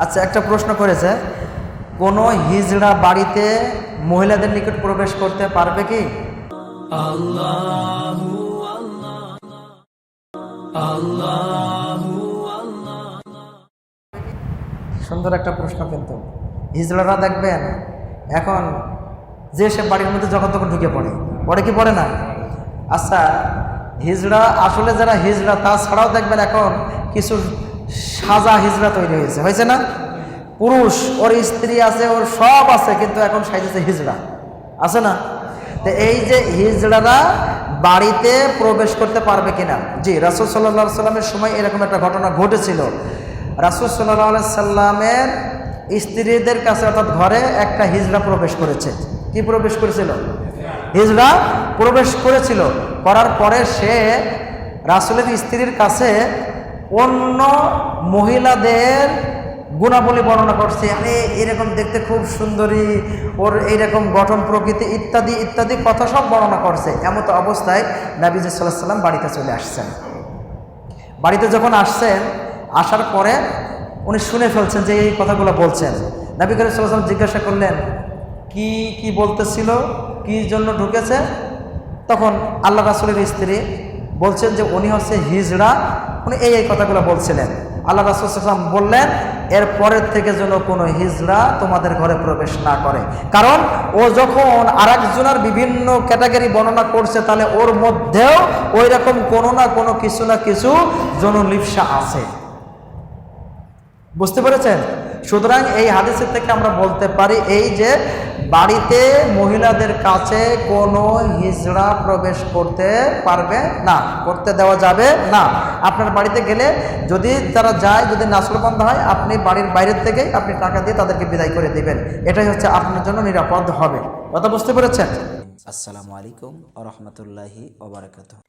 আচ্ছা, একটা প্রশ্ন করেছে, কোন হিজড়া বাড়িতে মহিলাদের নিকট প্রবেশ করতে পারবে কি? সুন্দর একটা প্রশ্ন। কিন্তু হিজড়ারা দেখবেন এখন যে সে বাড়ির মধ্যে যখন তখন ঢুকে পড়ে কি পড়ে না? আচ্ছা, হিজড়া আসলে যারা হিজড়া তাছাড়াও দেখবেন এখন কিছু সাজা হিজড়া তৈরি হয়েছে না? পুরুষ, ওর স্ত্রী আছে, ওর সব আছে, কিন্তু এখন সাইজেছে হিজড়া, আছে না? তো এই যে হিজড়ারা বাড়িতে প্রবেশ করতে পারবে কিনা? জি, রাসূল সাল্লাল্লাহু আলাইহি সাল্লামের সময় এরকম একটা ঘটনা ঘটেছিল। রাসূল সাল্লাল্লাহু আলাইহি সাল্লামের স্ত্রীদের কাছে অর্থাৎ ঘরে একটা হিজড়া প্রবেশ করেছে। কি প্রবেশ করেছিল? হিজড়া প্রবেশ করেছিল। করার পরে সে রাসূলের স্ত্রীর কাছে অন্য মহিলাদের গুণাবলী বর্ণনা করছে। আরে এরকম দেখতে খুব সুন্দরী, ওর এইরকম গঠন প্রকৃতি ইত্যাদি ইত্যাদি কথা সব বর্ণনা করছে। এমত অবস্থায় নবী সাল্লাল্লাহু আলাইহি সাল্লাম বাড়িতে চলে আসছেন। বাড়িতে যখন আসছেন, আসার পরে উনি শুনে ফেলছেন যে এই কথাগুলো বলছেন। নবী করিম সাল্লাল্লাহু আলাইহি ওয়াসাল্লাম জিজ্ঞাসা করলেন, কি কি বলতেছিল, কি জন্য ঢুকেছে? তখন আল্লাহ রাসূলের স্ত্রী বলছেন যে উনি হচ্ছে হিজড়া, উনি এই কথাগুলো বলছিলেন। আল্লাহ রাসূল সাল্লাল্লাহু আলাইহি ওয়াসাল্লাম বললেন, এর পরের থেকে যেন কোনো হিজড়া তোমাদের ঘরে প্রবেশ না করে, কারণ ও যখন আরেকজনের বিভিন্ন ক্যাটাগরি বর্ণনা করছে, তাহলে ওর মধ্যেও ওই রকম কোনো না কোনো কিছু না কিছু যৌনলিপ্সা আছে। বুঝতে পেরেছেন? সুতরাং এই হাদিসের থেকে আমরা বলতে পারি এই যে বাড়িতে মহিলাদের কাছে কোনো হিজড়া প্রবেশ করতে পারবে না, করতে দেওয়া যাবে না। আপনার বাড়িতে গেলে যদি তারা যায়, যদি নাসলবন্ধ হয়, আপনি বাড়ির বাইরের থেকে আপনি টাকা দিয়ে তাদেরকে বিদায় করে দিবেন। এটাই হচ্ছে আপনার জন্য নিরাপদ হবে। কথা বুঝতে পেরেছেন? আসসালামু আলাইকুম ওয়া রাহমাতুল্লাহি ওয়া বারাকাতুহু।